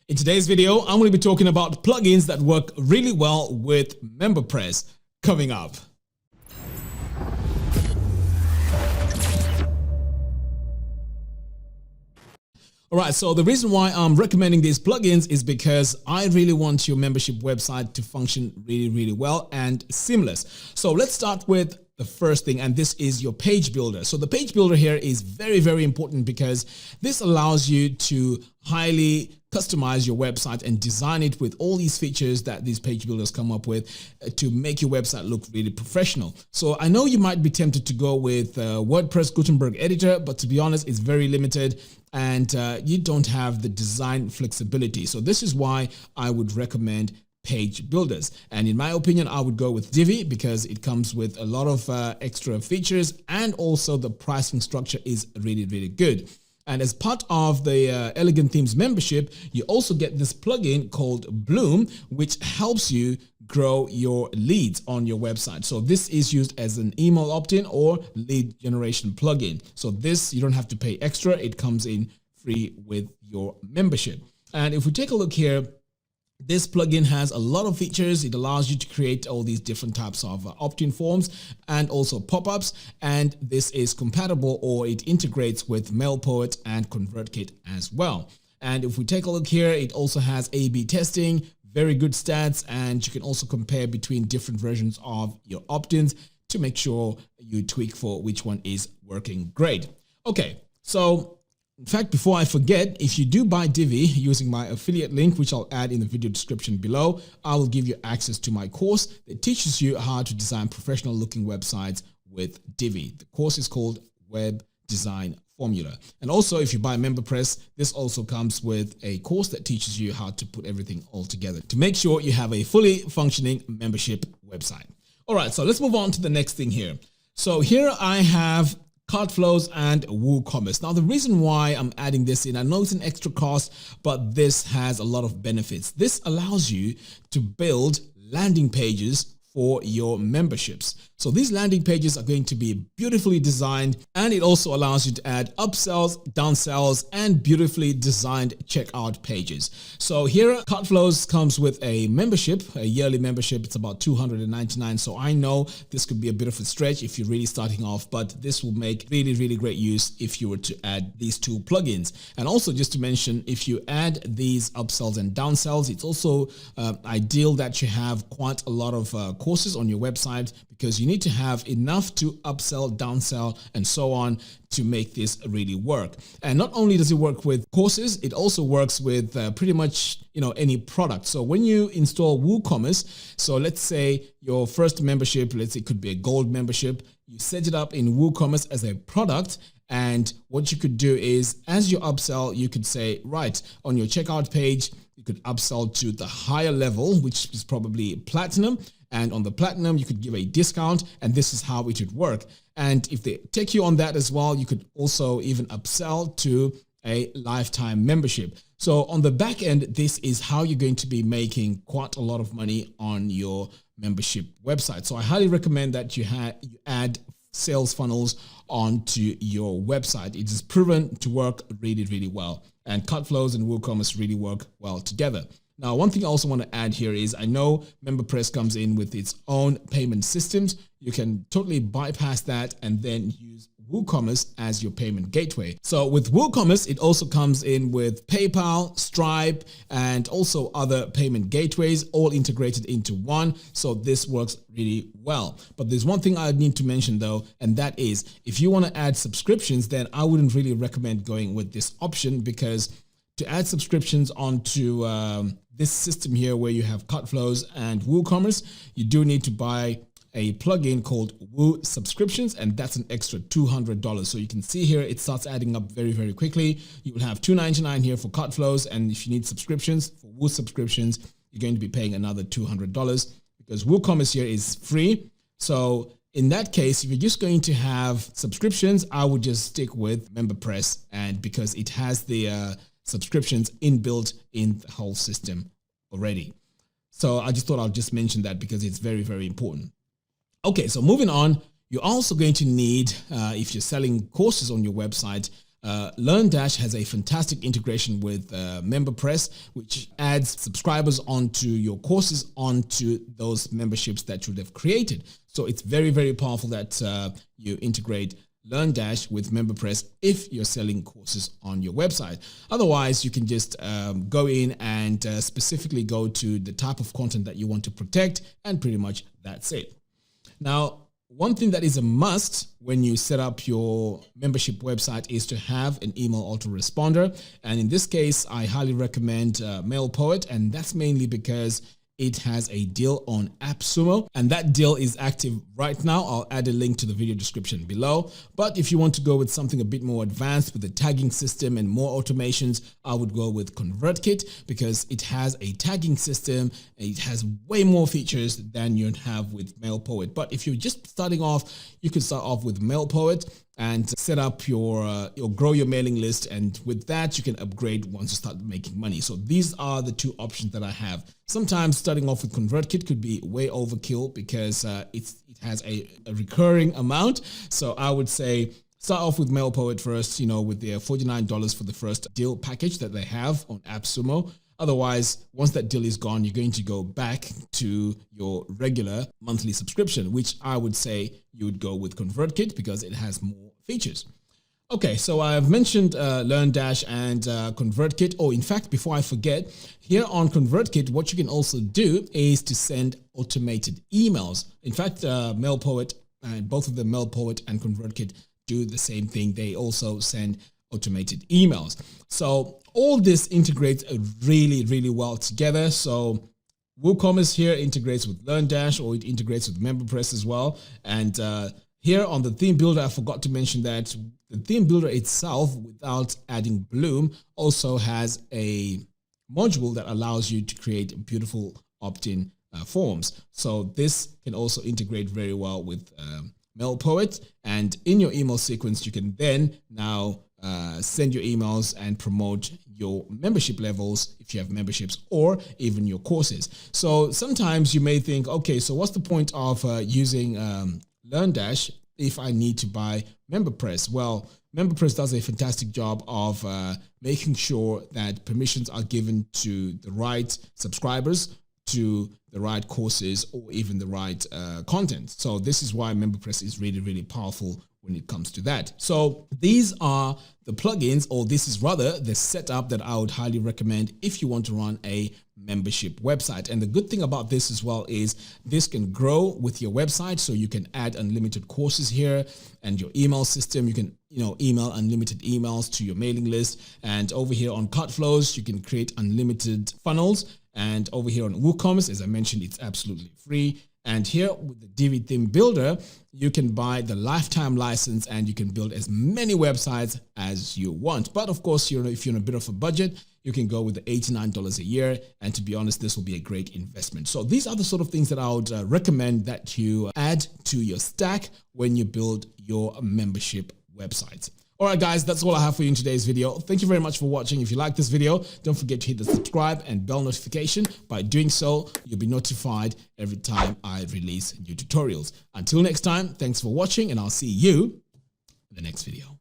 In today's video, I'm going to be talking about plugins that work really well with MemberPress coming up. Alright, so the reason why I'm recommending these plugins is because I really want your membership website to function really well and seamless. So let's start with the first thing, and this is your page builder. So the page builder here is very important because this allows you to highly customize your website and design it with all these features that these page builders come up with to make your website look really professional. So I know you might be tempted to go with WordPress Gutenberg editor, but to be honest, it's very limited and you don't have the design flexibility. So this is why I would recommend page builders. And in my opinion, I would go with Divi because it comes with a lot of extra features, and also the pricing structure is really good. And as part of the Elegant Themes membership, you also get this plugin called Bloom, which helps you grow your leads on your website. So this is used as an email opt-in or lead generation plugin. So this, you don't have to pay extra. It comes in free with your membership. And if we take a look here, this plugin has a lot of features. It allows you to create all these different types of opt-in forms and also pop-ups. And this is compatible, or it integrates with MailPoet and ConvertKit as well. And if we take a look here, it also has A/B testing, very good stats, and you can also compare between different versions of your opt-ins to make sure you tweak for which one is working great. Okay, so in fact, before I forget, if you do buy Divi using my affiliate link, which I'll add in the video description below, I will give you access to my course that teaches you how to design professional looking websites with Divi. The course is called Web Design Formula. And also, if you buy MemberPress, this also comes with a course that teaches you how to put everything all together to make sure you have a fully functioning membership website. All right, so let's move on to the next thing here. So here I have cart flows and WooCommerce. Now, the reason why I'm adding this in, I know it's an extra cost, but this has a lot of benefits. This allows you to build landing pages for your memberships. So these landing pages are going to be beautifully designed, and it also allows you to add upsells, downsells, and beautifully designed checkout pages. So here, Cartflows comes with a membership, a yearly membership. It's about $299. So I know this could be a bit of a stretch if you're really starting off, but this will make really great use if you were to add these two plugins. And also, just to mention, if you add these upsells and downsells, it's also ideal that you have quite a lot of courses on your website, because you need to have enough to upsell, downsell, and so on to make this really work. And not only does it work with courses, it also works with pretty much any product. So when you install WooCommerce, so let's say your first membership, let's say it could be a gold membership, you set it up in WooCommerce as a product. And what you could do is, as you upsell, you could say, right, on your checkout page, you could upsell to the higher level, which is probably platinum. And on the platinum, you could give a discount, and this is how it would work. And if they take you on that as well, you could also even upsell to a lifetime membership. So on the back end, this is how you're going to be making quite a lot of money on your membership website. So I highly recommend that you add sales funnels onto your website. It is proven to work really well. And Cutflows and WooCommerce really work well together. Now, one thing I also want to add here is, I know MemberPress comes in with its own payment systems. You can totally bypass that and then use WooCommerce as your payment gateway. So with WooCommerce, it also comes in with PayPal, Stripe, and also other payment gateways, all integrated into one. So this works really well. But there's one thing I need to mention though, and that is, if you want to add subscriptions, then I wouldn't really recommend going with this option, because to add subscriptions onto this system here where you have Cutflows and WooCommerce, you do need to buy a plugin called Woo Subscriptions, and that's an extra $200. So you can see here, it starts adding up very quickly. You will have $299 here for Cutflows, and if you need subscriptions for Woo Subscriptions, you're going to be paying another $200, because WooCommerce here is free. So in that case, if you're just going to have subscriptions, I would just stick with MemberPress, and because it has the subscriptions inbuilt in the whole system already. So I just thought I'll just mention that because it's very important. Okay, so moving on, you're also going to need, if you're selling courses on your website, LearnDash has a fantastic integration with MemberPress, which adds subscribers onto your courses, onto those memberships that you would have created. So it's very, very powerful that you integrate LearnDash with MemberPress if you're selling courses on your website. Otherwise, you can just go in and specifically go to the type of content that you want to protect, and pretty much that's it. Now, one thing that is a must when you set up your membership website is to have an email autoresponder. And in this case, I highly recommend MailPoet, and that's mainly because it has a deal on AppSumo, and that deal is active right now. I'll add a link to the video description below. But if you want to go with something a bit more advanced with the tagging system and more automations, I would go with ConvertKit because it has a tagging system. It has way more features than you'd have with MailPoet. But if you're just starting off, you can start off with MailPoet and set up your grow your mailing list, and with that you can upgrade once you start making money. So these are the two options that I have. Sometimes starting off with ConvertKit could be way overkill because it has a recurring amount. So I would say start off with MailPoet first, with their $49 for the first deal package that they have on AppSumo. Otherwise, once that deal is gone, you're going to go back to your regular monthly subscription, which I would say you would go with ConvertKit because it has more features. Okay, so I've mentioned LearnDash and ConvertKit. Oh, in fact, before I forget, here on ConvertKit, what you can also do is to send automated emails. In fact, MailPoet, both of them, MailPoet and ConvertKit, do the same thing. They also send automated emails. So all this integrates really, really well together. So WooCommerce here integrates with LearnDash, or it integrates with MemberPress as well. And here on the theme builder, I forgot to mention that the theme builder itself, without adding Bloom, also has a module that allows you to create beautiful opt-in forms. So this can also integrate very well with MailPoet. And in your email sequence, you can then now send your emails and promote your membership levels if you have memberships, or even your courses. So sometimes you may think, okay, so what's the point of using LearnDash if I need to buy MemberPress? Well, MemberPress does a fantastic job of making sure that permissions are given to the right subscribers, to the right courses, or even the right content. So this is why MemberPress is really, really powerful when it comes to that. So these are the plugins, or this is rather the setup that I would highly recommend if you want to run a membership website. And the good thing about this as well is this can grow with your website. So you can add unlimited courses here, and your email system, you can email unlimited emails to your mailing list. And over here on Cutflows, you can create unlimited funnels. And over here on WooCommerce, as I mentioned, it's absolutely free. And here with the Divi Theme Builder, you can buy the lifetime license and you can build as many websites as you want. But of course, if you're in a bit of a budget, you can go with the $89 a year. And to be honest, this will be a great investment. So these are the sort of things that I would recommend that you add to your stack when you build your membership website. All right, guys, that's all I have for you in today's video. Thank you very much for watching. If you like this video, don't forget to hit the subscribe and bell notification. By doing so, you'll be notified every time I release new tutorials. Until next time, thanks for watching, and I'll see you in the next video.